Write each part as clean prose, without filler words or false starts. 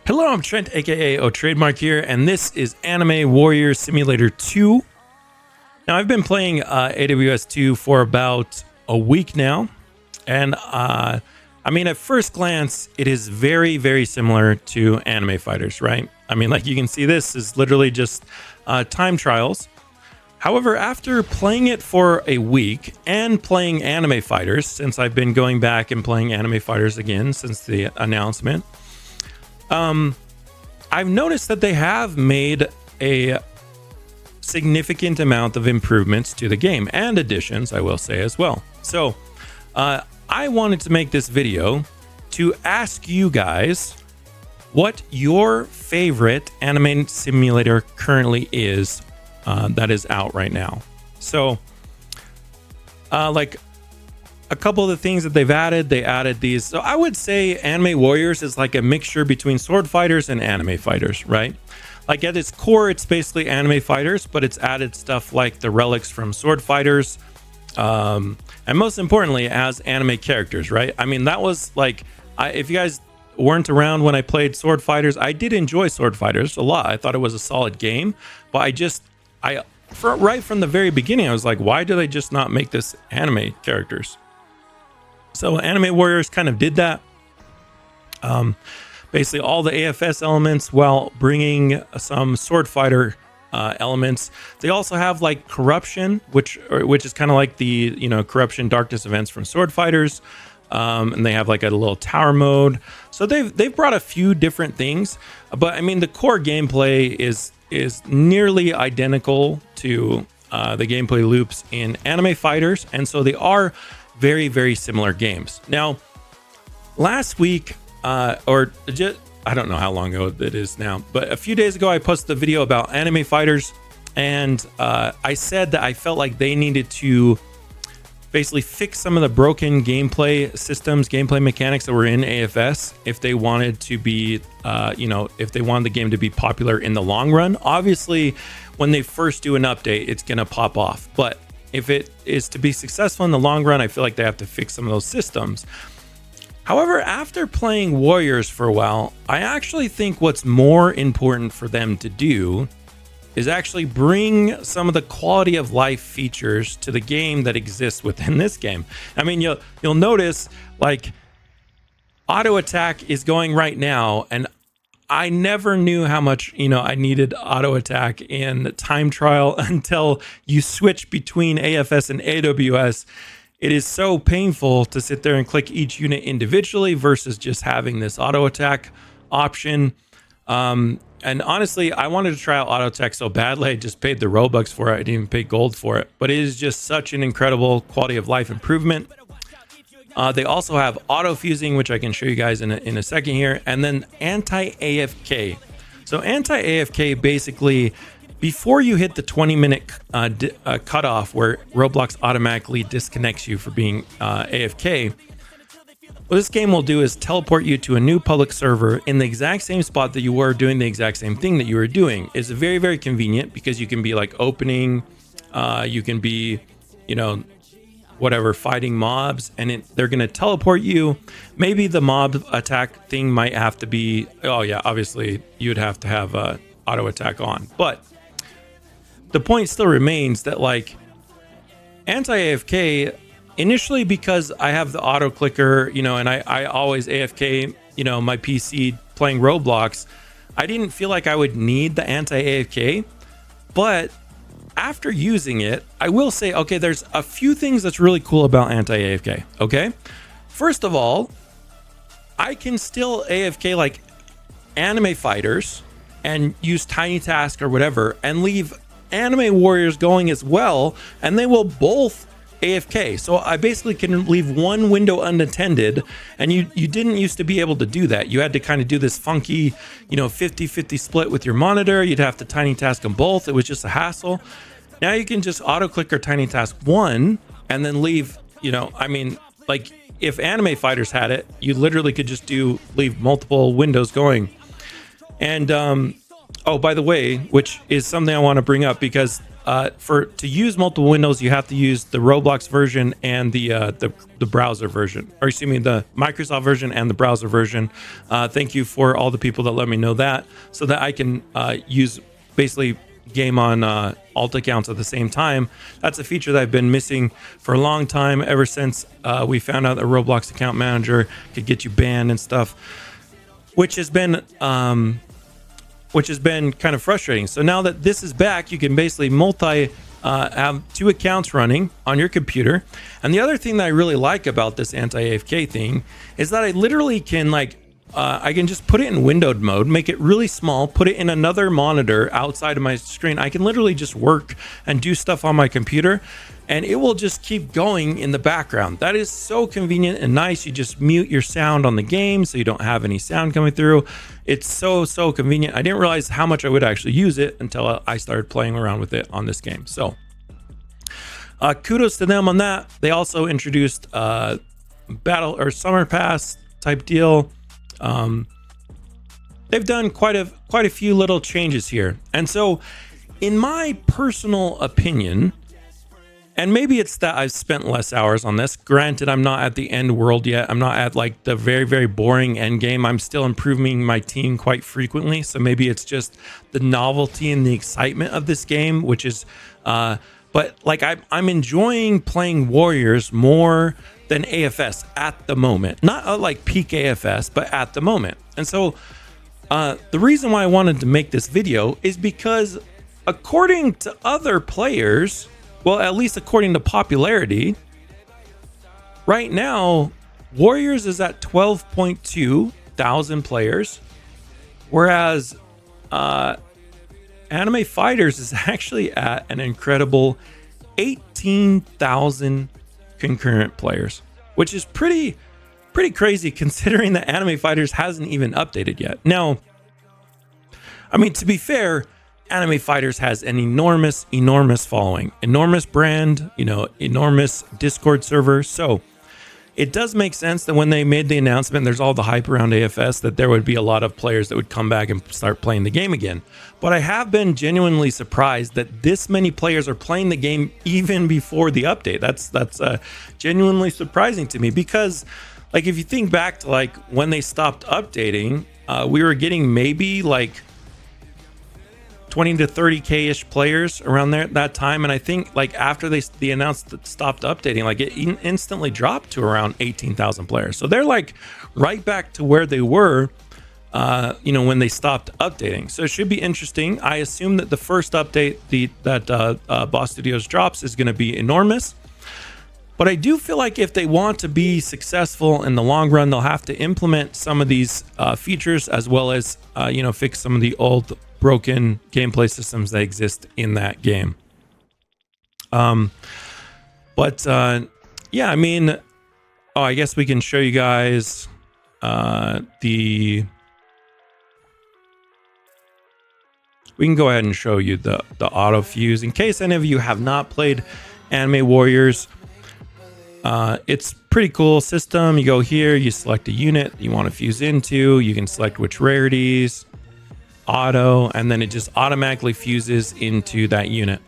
Hello, I'm Trent, aka O Trademark here, and this is Anime Warrior Simulator 2. Now, I've been playing AWS2 for about a week now, and I mean, at first glance, it is very, very similar to Anime Fighters, right? I mean, like you can see, this is literally just time trials. However, after playing it for a week and playing Anime Fighters, since I've been going back and playing Anime Fighters again since the announcement, I've noticed that they have made a significant amount of improvements to the game and additions, I will say as well. So I wanted to make this video to ask you guys what your favorite anime simulator currently is that is out right now. So like a couple of the things that they've added, they added these. So I would say Anime Warriors is like a mixture between sword fighters and anime fighters, right? Like at its core, it's basically anime fighters, but it's added stuff like the relics from sword fighters. And most importantly, as anime characters, right? I mean, that was like, if you guys weren't around when I played sword fighters, I did enjoy sword fighters a lot. I thought it was a solid game, but right from the very beginning, I was like, why do they just not make this anime characters? So Anime Warriors kind of did that. Basically all the AFS elements while bringing some sword fighter elements. They also have like corruption, which is kind of like the, corruption darkness events from sword fighters. And they have like a little tower mode. So they've brought a few different things, but I mean, the core gameplay is nearly identical to the gameplay loops in Anime Fighters. And so they are very, very similar games. Now, last week, I don't know how long ago it is now, but a few days ago, I posted a video about Anime Fighters, and I said that I felt like they needed to basically fix some of the broken gameplay systems, gameplay mechanics that were in AFS if they wanted to be, if they wanted the game to be popular in the long run. Obviously, when they first do an update, it's going to pop off, but if it is to be successful in the long run, I feel like they have to fix some of those systems. However, after playing Warriors for a while, I actually think what's more important for them to do is actually bring some of the quality of life features to the game that exists within this game. I mean, you'll notice like auto attack is going right now, and I never knew how much, I needed auto attack in time trial until you switch between AFS and AWS. It is so painful to sit there and click each unit individually versus just having this auto attack option. And honestly, I wanted to try out auto attack so badly. I just paid the Robux for it. I didn't even pay gold for it, but it is just such an incredible quality of life improvement. They also have auto fusing, which I can show you guys in a second here, and then anti-AFK. So anti-AFK, basically, before you hit the 20-minute cutoff where Roblox automatically disconnects you for being AFK, what this game will do is teleport you to a new public server in the exact same spot that you were doing the exact same thing that you were doing. It's very, very convenient because you can be like opening, you can be, whatever, fighting mobs, and they're going to teleport you. Maybe the mob attack thing might have to be, oh yeah, obviously you'd have to have auto attack on, but the point still remains that like anti-AFK, initially, because I have the auto clicker, and I always AFK, my PC playing Roblox, I didn't feel like I would need the anti-AFK, but after using it, I will say, okay, there's a few things that's really cool about anti-AFK, okay? First of all, I can still AFK like Anime Fighters and use Tiny Task or whatever and leave Anime Warriors going as well, and they will both AFK. So I basically can leave one window unattended, and you didn't used to be able to do that. You had to kind of do this funky, 50-50 split with your monitor. You'd have to Tiny Task them both. It was just a hassle. Now you can just auto click or Tiny Task one and then leave, like if Anime Fighters had it, you literally could just leave multiple windows going. And oh, by the way, which is something I want to bring up, because to use multiple windows, you have to use the Roblox version and the browser version, or excuse me, the Microsoft version and the browser version. Thank you for all the people that let me know that, so that I can use basically game on alt accounts at the same time. That's a feature that I've been missing for a long time, ever since we found out that Roblox account manager could get you banned and stuff, which has been kind of frustrating. So now that this is back, you can basically have two accounts running on your computer. And the other thing that I really like about this anti-AFK thing is that I literally can I can just put it in windowed mode, make it really small, put it in another monitor outside of my screen. I can literally just work and do stuff on my computer, and it will just keep going in the background. That is so convenient and nice. You just mute your sound on the game so you don't have any sound coming through. It's so convenient. I didn't realize how much I would actually use it until I started playing around with it on this game. So kudos to them on that. They also introduced battle or summer pass type deal. They've done quite a few little changes here. And so in my personal opinion, and maybe it's that I've spent less hours on this. Granted, I'm not at the end world yet. I'm not at like the very, very boring end game. I'm still improving my team quite frequently. So maybe it's just the novelty and the excitement of this game, which is, but like I'm enjoying playing Warriors more than AFS at the moment. Not like peak AFS, but at the moment. And so the reason why I wanted to make this video is because according to other players, well, at least according to popularity, right now, Warriors is at 12.2 thousand players, whereas Anime Fighters is actually at an incredible 18,000 concurrent players, which is pretty crazy considering that Anime Fighters hasn't even updated yet. Now, I mean, to be fair, Anime Fighters has an enormous following, enormous brand, enormous Discord server. So it does make sense that when they made the announcement, there's all the hype around AFS, that there would be a lot of players that would come back and start playing the game again. But I have been genuinely surprised that this many players are playing the game even before the update. That's genuinely surprising to me, because like if you think back to like when they stopped updating, we were getting maybe like 20 to 30k ish players around there at that time, and I think like after they announced that stopped updating, like it instantly dropped to around 18,000 players. So they're like right back to where they were when they stopped updating. So it should be interesting. I assume that the first update that Boss Studios drops is going to be enormous, but I do feel like if they want to be successful in the long run, they'll have to implement some of these features, as well as fix some of the old broken gameplay systems that exist in that game. Yeah, I mean, I guess we can show you guys we can go ahead and show you the auto fuse in case any of you have not played Anime Warriors. It's pretty cool system. You go here, you select a unit you want to fuse into, you can select which rarities, auto, and then it just automatically fuses into that unit.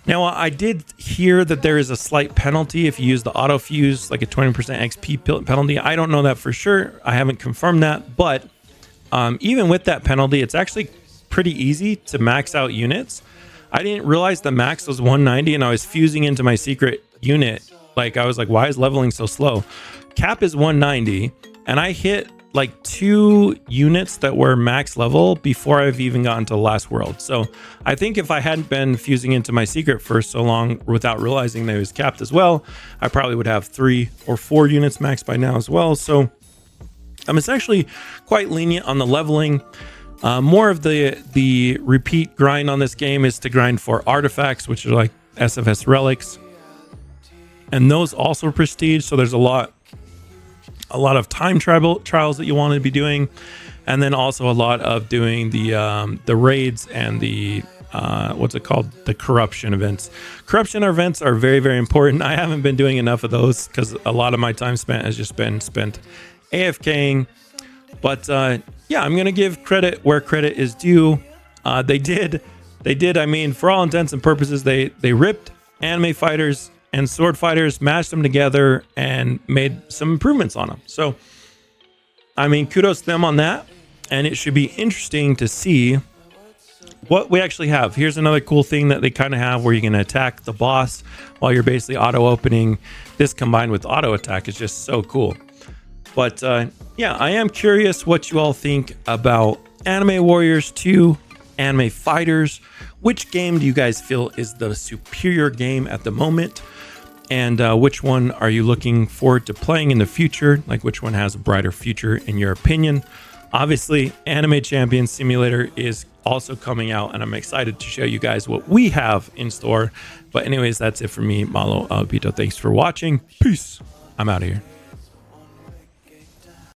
Now, I did hear that there is a slight penalty if you use the auto fuse, like a 20% XP penalty. I don't know that for sure. I haven't confirmed that, but even with that penalty, it's actually pretty easy to max out units. I didn't realize the max was 190, and I was fusing into my secret unit. Like I was like, why is leveling so slow? Cap is 190, and I hit like 2 units that were max level before I've even gotten to the last world. So I think if I hadn't been fusing into my secret for so long without realizing that it was capped as well, I probably would have 3 or 4 units max by now as well. So it's actually quite lenient on the leveling. More of the repeat grind on this game is to grind for artifacts, which are like SFS relics, and those also prestige. So there's a lot of time trials that you want to be doing, and then also a lot of doing the raids and the what's it called, the corruption events. Corruption events are very, very important. I haven't been doing enough of those because a lot of my time spent has just been spent AFKing. But yeah, I'm gonna give credit where credit is due. They did They did. I mean, for all intents and purposes, they ripped anime fighters and sword fighters, mashed them together, and made some improvements on them. So, I mean, kudos to them on that. And it should be interesting to see what we actually have. Here's another cool thing that they kind of have where you can attack the boss while you're basically auto opening. This combined with auto attack is just so cool. But yeah, I am curious what you all think about Anime Warriors 2, Anime Fighters. Which game do you guys feel is the superior game at the moment? And which one are you looking forward to playing in the future? Like, which one has a brighter future in your opinion? Obviously, Anime Champion Simulator is also coming out, and I'm excited to show you guys what we have in store. But anyways, that's it for me. Malo Albito, thanks for watching. Peace. I'm out of here.